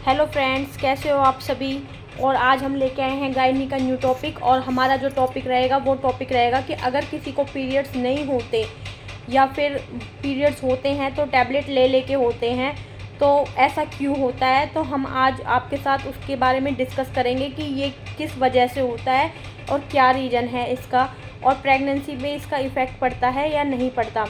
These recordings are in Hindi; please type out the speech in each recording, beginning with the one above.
हेलो फ्रेंड्स, कैसे हो आप सभी। और आज हम लेके आए हैं गायनी का न्यू टॉपिक। और हमारा जो टॉपिक रहेगा वो टॉपिक रहेगा कि अगर किसी को पीरियड्स नहीं होते या फिर पीरियड्स होते हैं तो टैबलेट ले लेके होते हैं, तो ऐसा क्यों होता है। तो हम आज आपके साथ उसके बारे में डिस्कस करेंगे कि ये किस वजह से होता है और क्या रीज़न है इसका, और प्रेगनेंसी में इसका इफ़ेक्ट पड़ता है या नहीं पड़ता।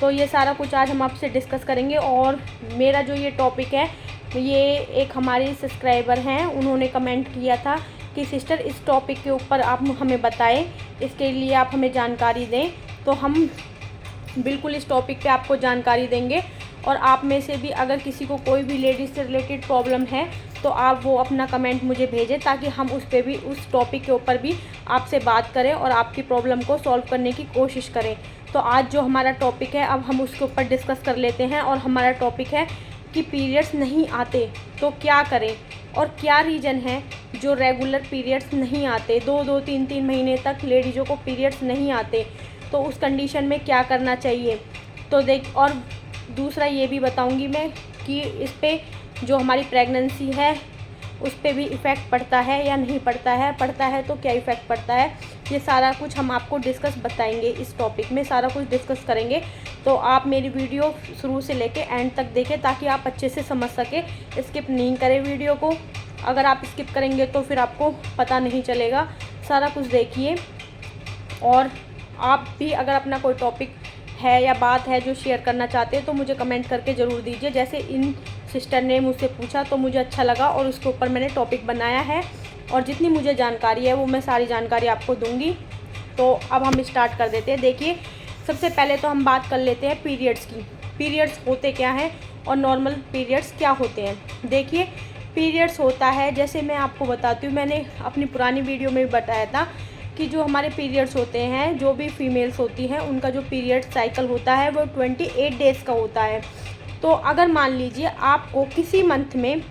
तो ये सारा कुछ आज हम आपसे डिस्कस करेंगे। और मेरा जो ये टॉपिक है, ये एक हमारी सब्सक्राइबर हैं, उन्होंने कमेंट किया था कि सिस्टर इस टॉपिक के ऊपर आप हमें बताएं, इसके लिए आप हमें जानकारी दें। तो हम बिल्कुल इस टॉपिक पे आपको जानकारी देंगे। और आप में से भी अगर किसी को कोई भी लेडीज़ से रिलेटेड प्रॉब्लम है तो आप वो अपना कमेंट मुझे भेजें, ताकि हम उस पर भी, उस टॉपिक के ऊपर भी आपसे बात करें और आपकी प्रॉब्लम को सॉल्व करने की कोशिश करें। तो आज जो हमारा टॉपिक है, अब हम उसके ऊपर डिस्कस कर लेते हैं। और हमारा टॉपिक है कि पीरियड्स नहीं आते तो क्या करें और क्या रीज़न है जो रेगुलर पीरियड्स नहीं आते, 2-2, 3-3 महीने तक लेडीज़ों को पीरियड्स नहीं आते, तो उस कंडीशन में क्या करना चाहिए। तो और दूसरा ये भी बताऊंगी मैं कि इस पे जो हमारी प्रेगनेंसी है उस पे भी इफ़ेक्ट पड़ता है या नहीं पड़ता है, पड़ता है तो क्या इफ़ेक्ट पड़ता है। ये सारा कुछ हम आपको डिस्कस बताएंगे, इस टॉपिक में सारा कुछ डिस्कस करेंगे। तो आप मेरी वीडियो शुरू से लेके एंड तक देखें ताकि आप अच्छे से समझ सकें। स्किप नहीं करें वीडियो को, अगर आप स्किप करेंगे तो फिर आपको पता नहीं चलेगा। सारा कुछ देखिए। और आप भी अगर अपना कोई टॉपिक है या बात है जो शेयर करना चाहते हैं तो मुझे कमेंट करके ज़रूर दीजिए। जैसे इन सिस्टर ने मुझसे पूछा तो मुझे अच्छा लगा और उसके ऊपर मैंने टॉपिक बनाया है। और जितनी मुझे जानकारी है वो मैं सारी जानकारी आपको दूंगी। तो अब हम स्टार्ट कर देते हैं। देखिए, सबसे पहले तो हम बात कर लेते हैं पीरियड्स की। पीरियड्स होते क्या हैं और नॉर्मल पीरियड्स क्या होते हैं। देखिए, पीरियड्स होता है, जैसे मैं आपको बताती हूँ, मैंने अपनी पुरानी वीडियो में भी बताया था कि जो हमारे पीरियड्स होते हैं, जो भी फीमेल्स होती हैं, उनका जो पीरियड साइकिल होता है वो 28 डेज़ का होता है। तो अगर मान लीजिए आपको किसी मंथ में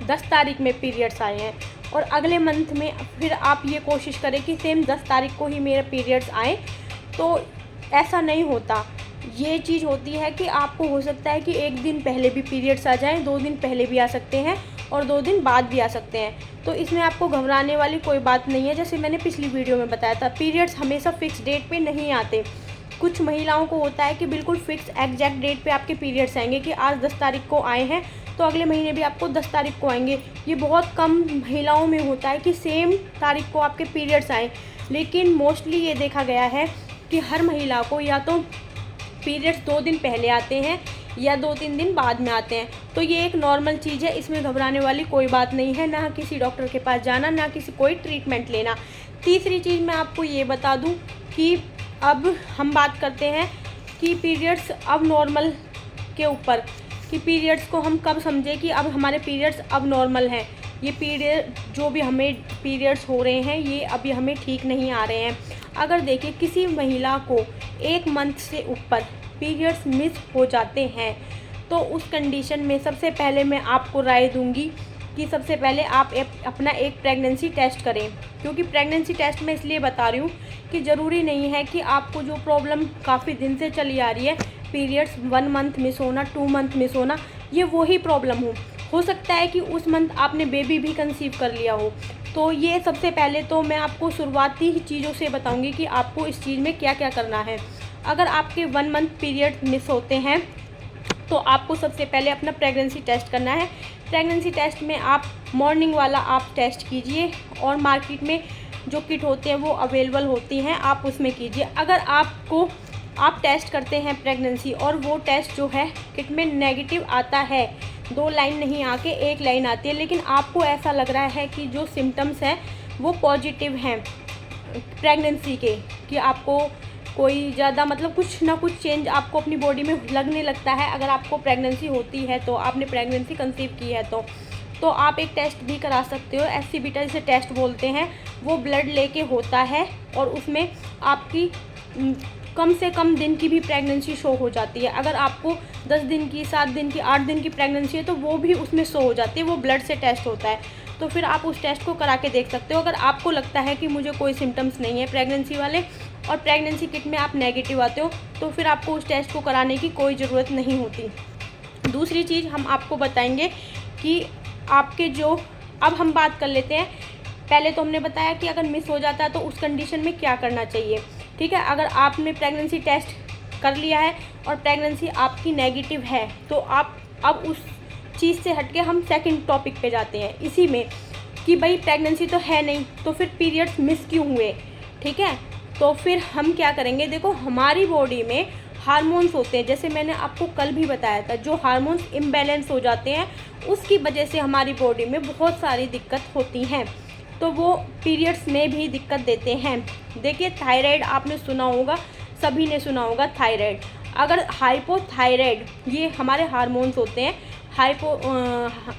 10 तारीख में पीरियड्स आए हैं और अगले मंथ में फिर आप ये कोशिश करें कि सेम 10 तारीख को ही मेरे पीरियड्स आए, तो ऐसा नहीं होता। ये चीज़ होती है कि आपको हो सकता है कि एक दिन पहले भी पीरियड्स आ जाएं, 2 दिन पहले भी आ सकते हैं और 2 दिन बाद भी आ सकते हैं। तो इसमें आपको घबराने वाली कोई बात नहीं है। जैसे मैंने पिछली वीडियो में बताया था, पीरियड्स हमेशा फिक्स डेट पे नहीं आते। कुछ महिलाओं को होता है कि बिल्कुल फिक्स एग्जैक्ट डेट पे आपके पीरियड्स आएंगे कि आज 10 तारीख को आए हैं तो अगले महीने भी आपको 10 तारीख को आएंगे। ये बहुत कम महिलाओं में होता है कि सेम तारीख को आपके पीरियड्स आएँ। लेकिन मोस्टली ये देखा गया है कि हर महिला को या तो पीरियड्स 2 दिन पहले आते हैं या 2-3 दिन बाद में आते हैं। तो ये एक नॉर्मल चीज़ है, इसमें घबराने वाली कोई बात नहीं है। ना किसी डॉक्टर के पास जाना, ना किसी कोई ट्रीटमेंट लेना। तीसरी चीज़ मैं आपको ये बता दूं कि अब हम बात करते हैं कि पीरियड्स अब नॉर्मल के ऊपर, कि पीरियड्स को हम कब समझें कि अब हमारे पीरियड्स अब नॉर्मल हैं। ये पीरियड जो भी हमें पीरियड्स हो रहे हैं ये अभी हमें ठीक नहीं आ रहे हैं। अगर देखिए किसी महिला को 1 मंथ से ऊपर पीरियड्स मिस हो जाते हैं तो उस कंडीशन में सबसे पहले मैं आपको राय दूंगी कि सबसे पहले आप अपना एक प्रेगनेंसी टेस्ट करें। क्योंकि प्रेगनेंसी टेस्ट मैं इसलिए बता रही हूँ कि ज़रूरी नहीं है कि आपको जो प्रॉब्लम काफ़ी दिन से चली आ रही है, पीरियड्स 1 मंथ मिस होना, 2 मंथ मिस होना, ये वही प्रॉब्लम हो सकता है कि उस मंथ आपने बेबी भी कंसीव कर लिया हो। तो ये सबसे पहले तो मैं आपको शुरुआती चीज़ों से बताऊंगी कि आपको इस चीज़ में क्या क्या करना है। अगर आपके 1 मंथ पीरियड मिस होते हैं तो आपको सबसे पहले अपना प्रेगनेंसी टेस्ट करना है। प्रेगनेंसी टेस्ट में आप मॉर्निंग वाला आप टेस्ट कीजिए और मार्केट में जो किट होते हैं वो अवेलेबल होती हैं, आप उसमें कीजिए। अगर आप टेस्ट करते हैं प्रेगनेंसी और वो टेस्ट जो है किट में नेगेटिव आता है, 2 लाइन नहीं आके 1 लाइन आती है, लेकिन आपको ऐसा लग रहा है कि जो सिम्टम्स हैं वो पॉजिटिव हैं प्रेगनेंसी के, कि आपको कोई ज़्यादा मतलब कुछ ना कुछ चेंज आपको अपनी बॉडी में लगने लगता है, अगर आपको प्रेगनेंसी होती है तो आपने प्रेगनेंसी कंसीव की है तो आप एक टेस्ट भी करा सकते हो। एस सी बीटा जिसे टेस्ट बोलते हैं, वो ब्लड लेके होता है और उसमें आपकी कम से कम दिन की भी प्रेगनेंसी शो हो जाती है। अगर आपको 10 दिन की, 7 दिन की, 8 दिन की प्रेगनेंसी है तो वो भी उसमें शो हो जाती है, वो ब्लड से टेस्ट होता है। तो फिर आप उस टेस्ट को करा के देख सकते हो। अगर आपको लगता है कि मुझे कोई सिम्टम्स नहीं है प्रेगनेंसी वाले और प्रेगनेंसी किट में आप नेगेटिव आते हो तो फिर आपको उस टेस्ट को कराने की कोई ज़रूरत नहीं होती। दूसरी चीज़ हम आपको बताएंगे कि आपके जो, अब हम बात कर लेते हैं, पहले तो हमने बताया कि अगर मिस हो जाता है तो उस कंडीशन में क्या करना चाहिए। ठीक है, अगर आपने प्रेगनेंसी टेस्ट कर लिया है और प्रेगनेंसी आपकी नेगेटिव है तो आप अब उस चीज़ से हटके हम सेकंड टॉपिक पे जाते हैं इसी में कि भाई प्रेगनेंसी तो है नहीं तो फिर पीरियड्स मिस क्यों हुए। ठीक है, तो फिर हम क्या करेंगे, देखो हमारी बॉडी में हार्मोन्स होते हैं, जैसे मैंने आपको कल भी बताया था, जो हार्मोन्स इम्बैलेंस हो जाते हैं उसकी वजह से हमारी बॉडी में बहुत सारी दिक्कत होती हैं, तो वो पीरियड्स में भी दिक्कत देते हैं। देखिए थायराइड आपने सुना होगा, सभी ने सुना होगा थायराइड। अगर हाइपोथायराइड, ये हमारे हार्मोन्स होते हैं,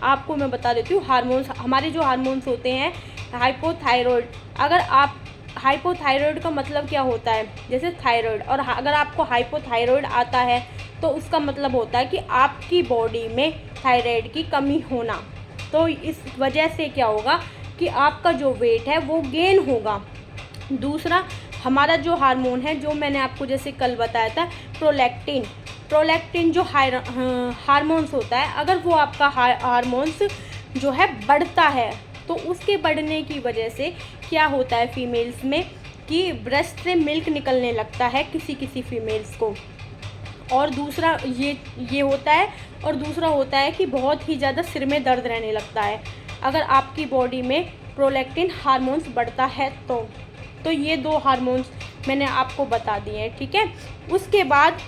आपको मैं बता देती हूँ हार्मोन्स, हमारे जो हार्मोन्स होते हैं हाइपोथायराइड, अगर आप हाइपोथायराइड का मतलब क्या होता है, जैसे थायराइड, और अगर आपको हाइपोथायराइड आता है तो उसका मतलब होता है कि आपकी बॉडी में थायराइड की कमी होना। तो इस वजह से क्या होगा कि आपका जो वेट है वो गेन होगा। दूसरा हमारा जो हार्मोन है, जो मैंने आपको जैसे कल बताया था प्रोलैक्टिन जो हार्मोन्स होता है, अगर वो आपका हार्मोन्स जो है बढ़ता है तो उसके बढ़ने की वजह से क्या होता है फीमेल्स में कि ब्रेस्ट से मिल्क निकलने लगता है किसी किसी फीमेल्स को, और दूसरा ये होता है, और दूसरा होता है कि बहुत ही ज़्यादा सिर में दर्द रहने लगता है अगर आपकी बॉडी में प्रोलैक्टिन हार्मोन्स बढ़ता है तो ये दो हार्मोन्स मैंने आपको बता दिए हैं। ठीक है, उसके बाद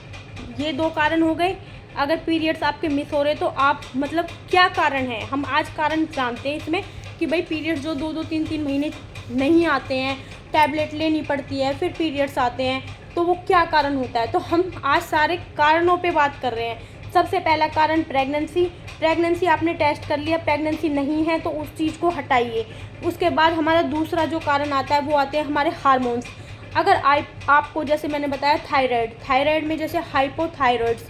ये दो कारण हो गए। अगर पीरियड्स आपके मिस हो रहे तो आप मतलब क्या कारण है, हम आज कारण जानते हैं इसमें कि भाई पीरियड्स जो 2-2 3-3 महीने नहीं आते हैं, टैबलेट लेनी पड़ती है, फिर पीरियड्स आते हैं, तो वो क्या कारण होता है। तो हम आज सारे कारणों पे बात कर रहे हैं। सबसे पहला कारण प्रेगनेंसी आपने टेस्ट कर लिया, प्रेगनेंसी नहीं है तो उस चीज़ को हटाइए। उसके बाद हमारा दूसरा जो कारण आता है वो आते हैं हमारे हार्मोन्स। अगर आपको जैसे मैंने बताया थायराइड में जैसे हाइपोथायराइड्स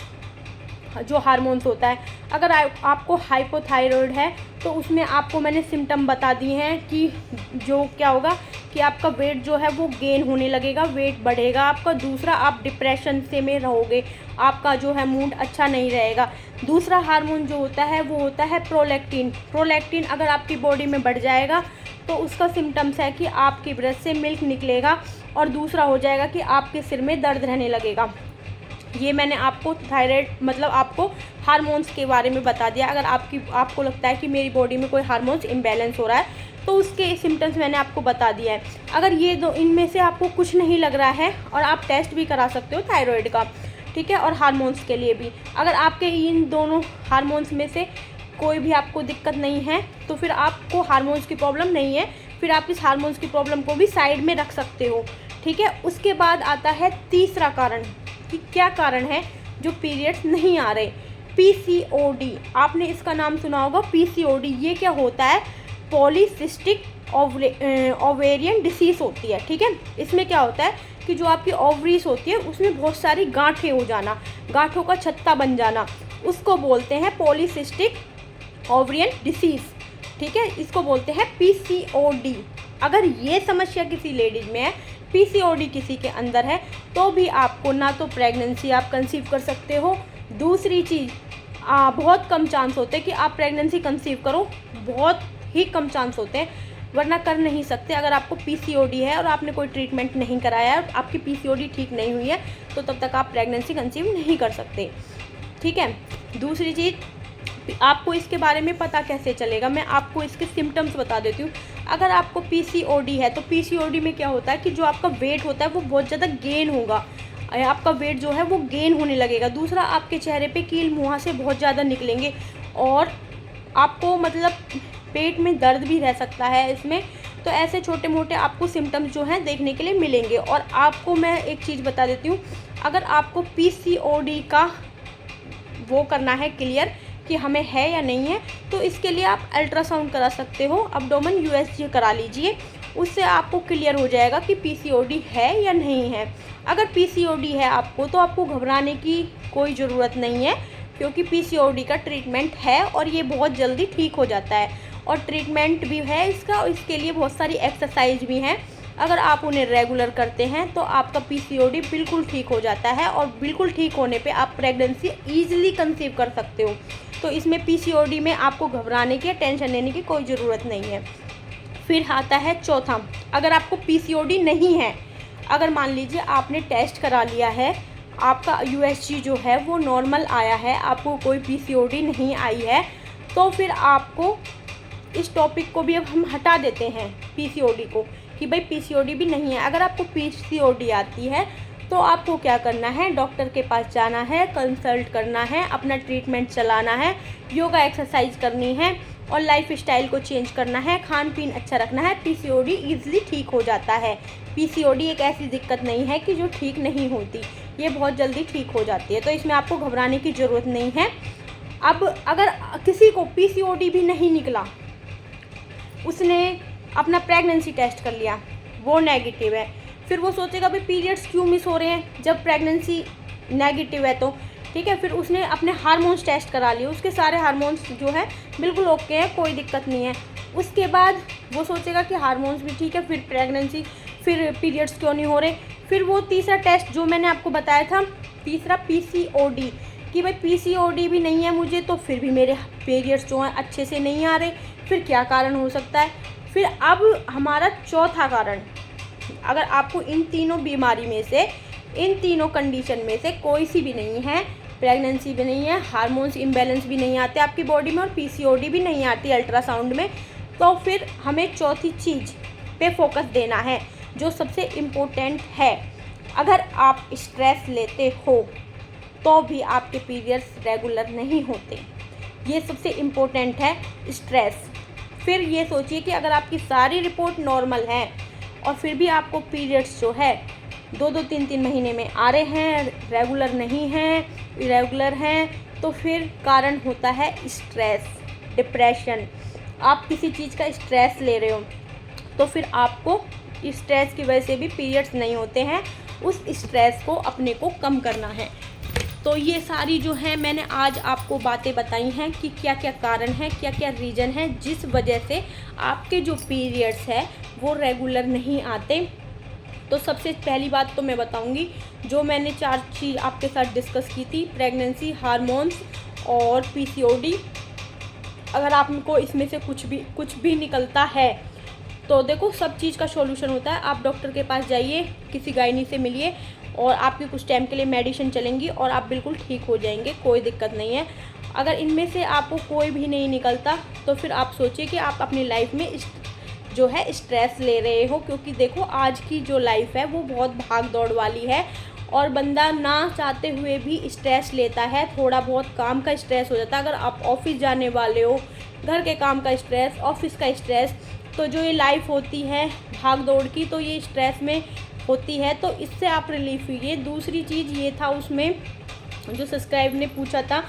जो हार्मोन्स होता है, अगर आपको हाइपोथायराइड है तो उसमें आपको मैंने सिम्टम बता दिए हैं कि जो क्या होगा कि आपका वेट जो है वो गेन होने लगेगा, वेट बढ़ेगा आपका। दूसरा, आप डिप्रेशन से में रहोगे, आपका जो है मूड अच्छा नहीं रहेगा। दूसरा हार्मोन जो होता है वो होता है प्रोलैक्टिन अगर आपकी बॉडी में बढ़ जाएगा तो उसका सिम्टम्स है कि आपकी ब्रेस्ट से मिल्क निकलेगा, और दूसरा हो जाएगा कि आपके सिर में दर्द रहने लगेगा। ये मैंने आपको थायराइड मतलब आपको हार्मोन्स के बारे में बता दिया। अगर आपको लगता है कि मेरी बॉडी में कोई हार्मोन्स इम्बैलेंस हो रहा है तो उसके सिम्टम्स मैंने आपको बता दिया है। अगर ये दो इनमें से आपको कुछ नहीं लग रहा है, और आप टेस्ट भी करा सकते हो थायराइड का, ठीक है, और हार्मोन्स के लिए भी, अगर आपके इन दोनों हार्मोन्स में से कोई भी आपको दिक्कत नहीं है तो फिर आपको हार्मोन्स की प्रॉब्लम नहीं है, फिर आप इस हार्मोन्स की प्रॉब्लम को भी साइड में रख सकते हो। ठीक है, उसके बाद आता है तीसरा कारण कि क्या कारण है जो पीरियड्स नहीं आ रहे। पीसीओडी, आपने इसका नाम सुना होगा पीसीओडी। ये क्या होता है, पॉलीसिस्टिक ओवेरियन डिसीज़ होती है। ठीक है, इसमें क्या होता है कि जो आपकी ओवरीज होती है उसमें बहुत सारी गांठें हो जाना, गांठों का छत्ता बन जाना, उसको बोलते हैं पॉलीसिस्टिक ओवेरियन डिसीज़। ठीक है, इसको बोलते हैं पीसीओडी। अगर ये समस्या किसी लेडीज में है, पीसीओडी किसी के अंदर है, तो भी आपको ना तो प्रेगनेंसी आप कंसीव कर सकते हो। दूसरी चीज़, बहुत कम चांस होते हैं कि आप प्रेगनेंसी कंसीव करो, बहुत ही कम चांस होते हैं, वरना कर नहीं सकते। अगर आपको पीसीओडी है और आपने कोई ट्रीटमेंट नहीं कराया है, आपकी पीसीओडी ठीक नहीं हुई है, तो तब तक आप प्रेगनेंसी कंसीव नहीं कर सकते। ठीक है, दूसरी चीज़, आपको इसके बारे में पता कैसे चलेगा, मैं आपको इसके सिम्टम्स बता देती हूँ। अगर आपको पीसीओडी है तो पीसीओडी में क्या होता है कि जो आपका वेट होता है वो बहुत ज़्यादा गेन होगा, आपका वेट जो है वो गेन होने लगेगा। दूसरा, आपके चेहरे पे कील मुँह से बहुत ज़्यादा निकलेंगे, और आपको मतलब पेट में दर्द भी रह सकता है इसमें। तो ऐसे छोटे मोटे आपको सिम्टम्स जो हैं देखने के लिए मिलेंगे। और आपको मैं एक चीज़ बता देती हूँ, अगर आपको पीसीओडी का वो करना है क्लियर कि हमें है या नहीं है, तो इसके लिए आप अल्ट्रासाउंड करा सकते हो, अब्डोमेन यूएसजी करा लीजिए, उससे आपको क्लियर हो जाएगा कि पीसीओडी है या नहीं है। अगर पीसीओडी है आपको तो आपको घबराने की कोई ज़रूरत नहीं है, क्योंकि पीसीओडी का ट्रीटमेंट है और ये बहुत जल्दी ठीक हो जाता है, और ट्रीटमेंट भी है इसका, और इसके लिए बहुत सारी एक्सरसाइज भी हैं अगर आप उन्हें रेगुलर करते हैं तो आपका पीसीओडी बिल्कुल ठीक हो जाता है, और बिल्कुल ठीक होने पे आप प्रेगनेंसी ईजिली कंसीव कर सकते हो। तो इसमें पीसीओडी में आपको घबराने की, टेंशन लेने की कोई ज़रूरत नहीं है। फिर आता है चौथा, अगर आपको पीसीओडी नहीं है, अगर मान लीजिए आपने टेस्ट करा लिया है, आपका यूएसजी जो है वो नॉर्मल आया है, आपको कोई पीसीओडी नहीं आई है, तो फिर आपको इस टॉपिक को भी अब हम हटा देते हैं पीसीओडी को, कि भाई पीसीओडी भी नहीं है। अगर आपको पीसीओडी आती है तो आपको क्या करना है, डॉक्टर के पास जाना है, कंसल्ट करना है, अपना ट्रीटमेंट चलाना है, योगा एक्सरसाइज करनी है और लाइफ स्टाइल को चेंज करना है, खान पीन अच्छा रखना है। पीसीओडी ईजिली ठीक हो जाता है। पीसीओडी एक ऐसी दिक्कत नहीं है कि जो ठीक नहीं होती, ये बहुत जल्दी ठीक हो जाती है, तो इसमें आपको घबराने की ज़रूरत नहीं है। अब अगर किसी को पीसीओडी भी नहीं निकला, उसने अपना प्रेगनेंसी टेस्ट कर लिया, वो नेगेटिव है, फिर वो सोचेगा भाई पीरियड्स क्यों मिस हो रहे हैं जब प्रेगनेंसी नेगेटिव है, तो ठीक है। फिर उसने अपने हार्मोन्स टेस्ट करा लिए, उसके सारे हार्मोन्स जो है बिल्कुल ओके हैं, कोई दिक्कत नहीं है। उसके बाद वो सोचेगा कि हार्मोन्स भी ठीक है, फिर प्रेगनेंसी, फिर पीरियड्स क्यों नहीं हो रहे। फिर वो तीसरा टेस्ट जो मैंने आपको बताया था, तीसरा पीसीओडी, कि भाई पीसीओडी भी नहीं है मुझे, तो फिर भी मेरे पीरियड्स जो हैं अच्छे से नहीं आ रहे, फिर क्या कारण हो सकता है। फिर अब हमारा चौथा कारण, अगर आपको इन तीनों बीमारी में से, इन तीनों कंडीशन में से कोई सी भी नहीं है, प्रेगनेंसी भी नहीं है, हार्मोन्स इम्बैलेंस भी नहीं आते आपकी बॉडी में और पीसीओडी भी नहीं आती अल्ट्रासाउंड में, तो फिर हमें चौथी चीज़ पे फोकस देना है जो सबसे इम्पोर्टेंट है। अगर आप स्ट्रेस लेते हो तो भी आपके पीरियड्स रेगुलर नहीं होते, ये सबसे इम्पोर्टेंट है, स्ट्रेस। फिर ये सोचिए कि अगर आपकी सारी रिपोर्ट नॉर्मल है और फिर भी आपको पीरियड्स जो है 2-2, 3-3 महीने में आ रहे हैं, रेगुलर नहीं हैं, इरेगुलर हैं, तो फिर कारण होता है स्ट्रेस, डिप्रेशन। आप किसी चीज़ का स्ट्रेस ले रहे हो तो फिर आपको स्ट्रेस की वजह से भी पीरियड्स नहीं होते हैं, उस स्ट्रेस को अपने को कम करना है। तो ये सारी जो है मैंने आज आपको बातें बताई हैं कि क्या क्या कारण है, क्या क्या रीज़न है जिस वजह से आपके जो पीरियड्स है वो रेगुलर नहीं आते। तो सबसे पहली बात तो मैं बताऊंगी, जो मैंने 4 चीज़ आपके साथ डिस्कस की थी, प्रेगनेंसी, हार्मोन्स और पीसीओडी। अगर आपको इसमें से कुछ भी निकलता है तो देखो, सब चीज़ का सॉल्यूशन होता है। आप डॉक्टर के पास जाइए, किसी गायनी से मिलिए और आपकी कुछ टाइम के लिए मेडिसिन चलेंगी और आप बिल्कुल ठीक हो जाएंगे, कोई दिक्कत नहीं है। अगर इनमें से आपको कोई भी नहीं निकलता तो फिर आप सोचिए कि आप अपनी लाइफ में जो है स्ट्रेस ले रहे हो, क्योंकि देखो आज की जो लाइफ है वो बहुत भाग दौड़ वाली है और बंदा ना चाहते हुए भी स्ट्रेस लेता है, थोड़ा बहुत काम का स्ट्रेस हो जाता है। अगर आप ऑफिस जाने वाले हो, घर के काम का स्ट्रेस, ऑफिस का स्ट्रेस, तो जो ये लाइफ होती है भाग दौड़ की, तो ये स्ट्रेस में होती है, तो इससे आप रिलीफ हुई। दूसरी चीज़ ये था, उसमें जो सब्सक्राइब ने पूछा था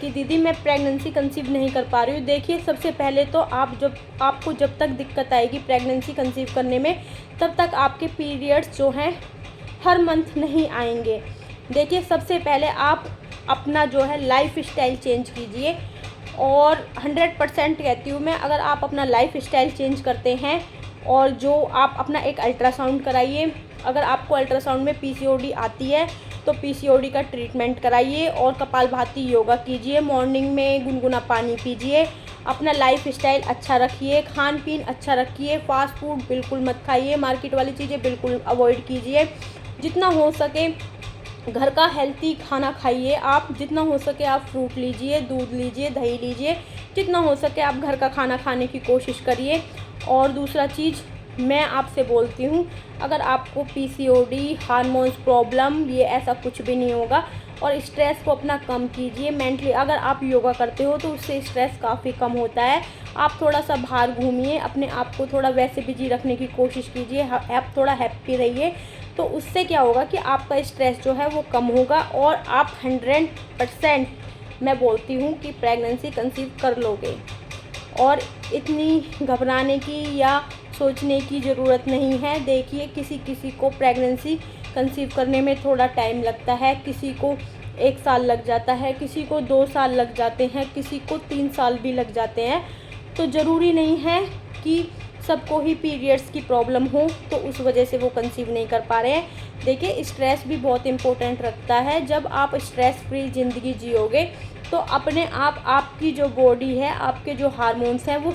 कि दीदी मैं प्रेगनेंसी कंसीव नहीं कर पा रही हूँ। देखिए, सबसे पहले तो आपको जब तक दिक्कत आएगी प्रेगनेंसी कंसीव करने में, तब तक आपके पीरियड्स जो हैं हर मंथ नहीं आएंगे। देखिए, सबसे पहले आप अपना जो है लाइफ स्टाइल चेंज कीजिए, और 100% कहती हूँ मैं, अगर आप अपना लाइफ स्टाइल चेंज करते हैं और जो आप अपना एक अल्ट्रासाउंड कराइए। अगर आपको अल्ट्रासाउंड में पीसीओडी आती है तो पीसीओडी का ट्रीटमेंट कराइए और कपालभाति योगा कीजिए, मॉर्निंग में गुनगुना पानी पीजिए, अपना लाइफ स्टाइल अच्छा रखिए, खान पीन अच्छा रखिए, फास्ट फूड बिल्कुल मत खाइए, मार्केट वाली चीज़ें बिल्कुल अवॉइड कीजिए, जितना हो सके घर का हेल्थी खाना खाइए। आप जितना हो सके आप फ्रूट लीजिए, दूध लीजिए, दही लीजिए, जितना हो सके आप घर का खाना खाने की कोशिश करिए। और दूसरा चीज़ मैं आपसे बोलती हूँ, अगर आपको पीसीओडी, हार्मोन्स प्रॉब्लम, ये ऐसा कुछ भी नहीं होगा, और स्ट्रेस को अपना कम कीजिए मेंटली। अगर आप योगा करते हो तो उससे स्ट्रेस काफ़ी कम होता है। आप थोड़ा सा बाहर घूमिए, अपने आप को थोड़ा वैसे बिजी रखने की कोशिश कीजिए, आप थोड़ा हैप्पी रहिए, तो उससे क्या होगा कि आपका स्ट्रेस जो है वो कम होगा और आप 100% मैं बोलती हूँ कि प्रेगनेंसी कंसीव कर लोगे। और इतनी घबराने की या सोचने की ज़रूरत नहीं है। देखिए, किसी को प्रेगनेंसी कंसीव करने में थोड़ा टाइम लगता है, किसी को 1 साल लग जाता है, किसी को 2 साल लग जाते हैं, किसी को 3 साल भी लग जाते हैं। तो ज़रूरी नहीं है कि सबको ही पीरियड्स की प्रॉब्लम हो, तो उस वजह से वो कंसीव नहीं कर पा रहे हैं। देखिए, स्ट्रेस भी बहुत इम्पोर्टेंट रखता है। जब आप स्ट्रेस फ्री ज़िंदगी जियोगे तो अपने आप आपकी जो बॉडी है, आपके जो हार्मोन्स हैं, वो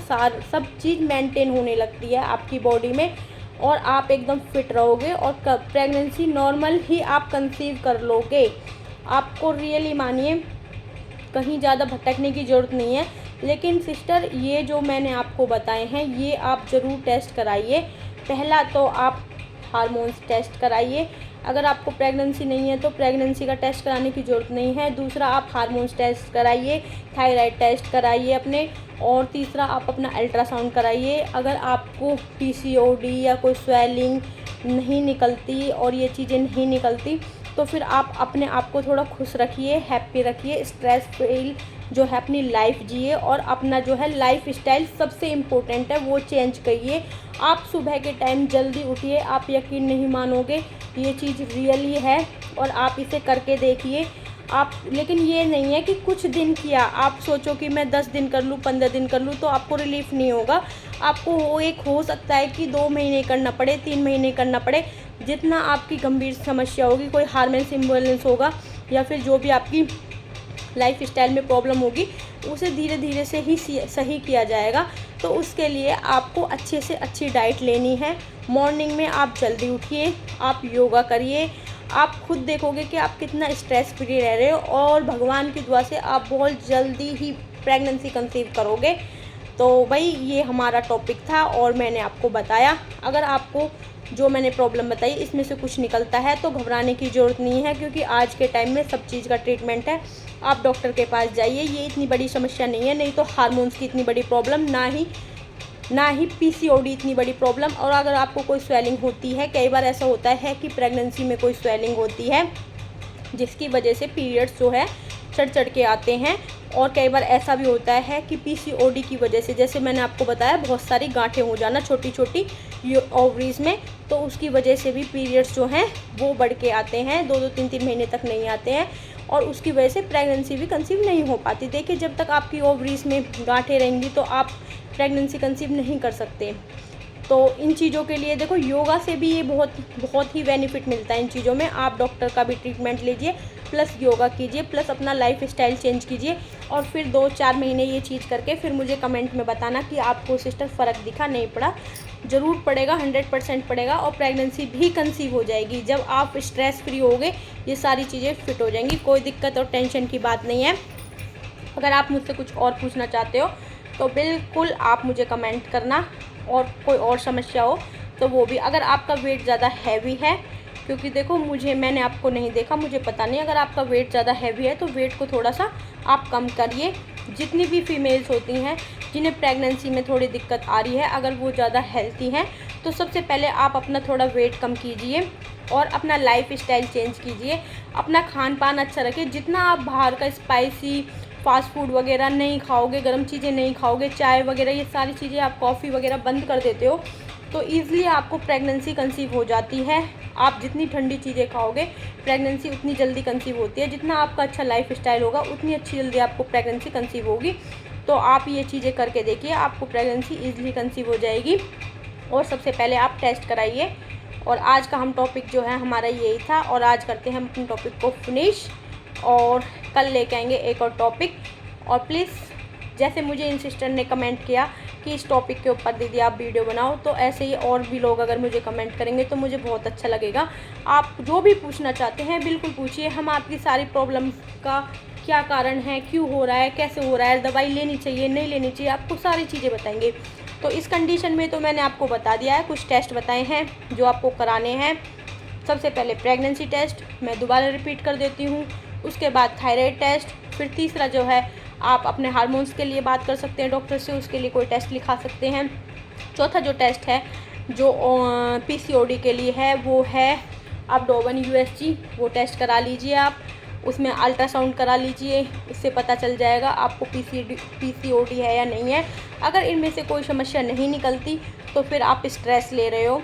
सब चीज़ मेंटेन होने लगती है आपकी बॉडी में, और आप एकदम फिट रहोगे और प्रेगनेंसी नॉर्मल ही आप कंसीव कर लोगे। आपको रियली मानिए, कहीं ज़्यादा भटकने की ज़रूरत नहीं है। लेकिन सिस्टर, ये जो मैंने आपको बताए हैं ये आप ज़रूर टेस्ट कराइए। पहला तो आप हार्मोन्स टेस्ट कराइए। अगर आपको प्रेगनेंसी नहीं है तो प्रेगनेंसी का टेस्ट कराने की ज़रूरत नहीं है। दूसरा, आप हार्मोन्स टेस्ट कराइए, थायराइड टेस्ट कराइए अपने, और तीसरा आप अपना अल्ट्रासाउंड कराइए। अगर आपको पीसीओडी या कोई स्वेलिंग नहीं निकलती और ये चीज़ें नहीं निकलती तो फिर आप अपने आप को थोड़ा खुश रखिए, हैप्पी रखिए, स्ट्रेस फ्री जो है अपनी लाइफ जिए, और अपना जो है लाइफ स्टाइल सबसे इम्पोर्टेंट है वो चेंज करिए। आप सुबह के टाइम जल्दी उठिए, आप यकीन नहीं मानोगे, ये चीज़ रियली है और आप इसे करके देखिए आप। लेकिन ये नहीं है कि कुछ दिन किया, आप सोचो कि मैं 10 दिन कर लूँ, 15 दिन कर लूँ तो आपको रिलीफ नहीं होगा। आपको हो सकता है कि 2 महीने करना पड़े, 3 महीने करना पड़े। जितना आपकी गंभीर समस्या होगी, कोई हार्मोन्स इम्बैलेंस होगा या फिर जो भी आपकी लाइफ स्टाइल में प्रॉब्लम होगी, उसे धीरे धीरे से ही सही किया जाएगा। तो उसके लिए आपको अच्छे से अच्छी डाइट लेनी है। मॉर्निंग में आप जल्दी उठिए, आप योगा करिए, आप खुद देखोगे कि आप कितना स्ट्रेस फ्री रह रहे हो, और भगवान की दुआ से आप बहुत जल्दी ही प्रेगनेंसी कंसीव करोगे। तो भाई, ये हमारा टॉपिक था और मैंने आपको बताया। अगर आपको जो मैंने प्रॉब्लम बताई इसमें से कुछ निकलता है तो घबराने की ज़रूरत नहीं है, क्योंकि आज के टाइम में सब चीज़ का ट्रीटमेंट है। आप डॉक्टर के पास जाइए, ये इतनी बड़ी समस्या नहीं है। नहीं तो हार्मोन्स की इतनी बड़ी प्रॉब्लम, ना ही पीसीओडी इतनी बड़ी प्रॉब्लम। और अगर आपको कोई स्वेलिंग होती है, कई बार ऐसा होता है कि प्रेगनेंसी में कोई स्वेलिंग होती है जिसकी वजह से पीरियड्स जो है चढ़ के आते हैं, और कई बार ऐसा भी होता है कि पीसीओडी की वजह से, जैसे मैंने आपको बताया, बहुत सारी गांठें हो जाना छोटी छोटी ओवरीज में, तो उसकी वजह से भी पीरियड्स जो हैं वो बढ़ के आते हैं, 2-2 3-3 महीने तक नहीं आते हैं, और उसकी वजह से प्रेगनेंसी भी कंसीव नहीं हो पाती। देखिए, जब तक आपकी ओवरीज में गांठें रहेंगी तो आप प्रेगनेंसी कंसीव नहीं कर सकते। तो इन चीज़ों के लिए देखो, योगा से भी ये बहुत ही बेनिफिट मिलता है इन चीज़ों में। आप डॉक्टर का भी ट्रीटमेंट लीजिए, प्लस योगा कीजिए, प्लस अपना लाइफ स्टाइल चेंज कीजिए, और फिर 2-4 महीने ये चीज़ करके फिर मुझे कमेंट में बताना कि आपको सिस्टर फ़र्क दिखा, नहीं पड़ा। ज़रूर पड़ेगा, 100% पड़ेगा, और प्रेगनेंसी भी कंसीव हो जाएगी। जब आप स्ट्रेस फ्री होगे, ये सारी चीज़ें फिट हो जाएंगी। कोई दिक्कत और टेंशन की बात नहीं है। अगर आप मुझसे कुछ और पूछना चाहते हो तो बिल्कुल आप मुझे कमेंट करना, और कोई और समस्या हो तो वो भी। अगर आपका वेट ज़्यादा हैवी है, क्योंकि देखो, मैंने आपको नहीं देखा, मुझे पता नहीं, अगर आपका वेट ज़्यादा हैवी है तो वेट को थोड़ा सा आप कम करिए। जितनी भी फीमेल्स होती हैं जिन्हें प्रेगनेंसी में थोड़ी दिक्कत आ रही है, अगर वो ज़्यादा हेल्थी हैं तो सबसे पहले आप अपना थोड़ा वेट कम कीजिए और अपना लाइफ स्टाइल चेंज कीजिए। अपना खान पान अच्छा रखिए। जितना आप बाहर का स्पाइसी फास्ट फूड वगैरह नहीं खाओगे, गर्म चीज़ें नहीं खाओगे, चाय वगैरह, ये सारी चीज़ें, आप कॉफ़ी वगैरह बंद कर देते हो तो ईज़िली आपको प्रेगनेंसी कंसीव हो जाती है। आप जितनी ठंडी चीज़ें खाओगे, प्रेगनेंसी उतनी जल्दी कंसीव होती है। जितना आपका अच्छा लाइफ स्टाइल होगा, उतनी अच्छी जल्दी आपको प्रेगनेंसी कंसीव होगी। तो आप ये चीज़ें करके देखिए, आपको प्रेगनेंसी ईज़िली कंसीव हो जाएगी। और सबसे पहले आप टेस्ट कराइए। और आज का हम टॉपिक जो है हमारा यही था, और आज करते हैं हम अपने टॉपिक को फिनिश, और कल लेके आएंगे एक और टॉपिक। और प्लीज़, जैसे मुझे इन सिस्टर ने कमेंट किया कि इस टॉपिक के ऊपर दीदी आप वीडियो बनाओ, तो ऐसे ही और भी लोग अगर मुझे कमेंट करेंगे तो मुझे बहुत अच्छा लगेगा। आप जो भी पूछना चाहते हैं बिल्कुल पूछिए। हम आपकी सारी प्रॉब्लम का क्या कारण है, क्यों हो रहा है, कैसे हो रहा है, दवाई लेनी चाहिए नहीं लेनी चाहिए, आपको सारी चीज़ें बताएंगे। तो इस कंडीशन में तो मैंने आपको बता दिया है, कुछ टेस्ट बताए हैं जो आपको कराने हैं। सबसे पहले प्रेगनेंसी टेस्ट, मैं दोबारा रिपीट कर देती हूँ। उसके बाद थायराइड टेस्ट, फिर तीसरा जो है आप अपने हार्मोन्स के लिए बात कर सकते हैं डॉक्टर से, उसके लिए कोई टेस्ट लिखा सकते हैं। चौथा जो टेस्ट है जो पीसीओडी के लिए है वो है एब्डोमेन यूएसजी, वो टेस्ट करा लीजिए आप। उसमें अल्ट्रासाउंड करा लीजिए, इससे पता चल जाएगा आपको पीसीओडी है या नहीं है। अगर इनमें से कोई समस्या नहीं निकलती तो फिर आप स्ट्रेस ले रहे हो,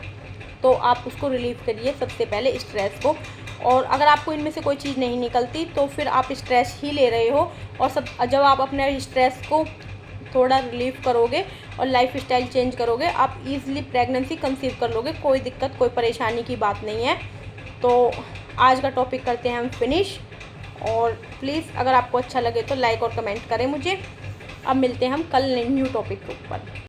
तो आप उसको रिलीव करिए सबसे पहले, स्ट्रेस को। और अगर आपको इनमें से कोई चीज़ नहीं निकलती तो फिर आप स्ट्रेस ही ले रहे हो, और जब आप अपने स्ट्रेस को थोड़ा रिलीफ करोगे और लाइफ स्टाइल चेंज करोगे, आप ईज़िली प्रेगनेंसी कंसीव कर लोगे। कोई दिक्कत, कोई परेशानी की बात नहीं है। तो आज का टॉपिक करते हैं हम फिनिश। और प्लीज़ अगर आपको अच्छा लगे तो लाइक और कमेंट करें मुझे। अब मिलते हैं हम कल न्यू टॉपिक के ऊपर।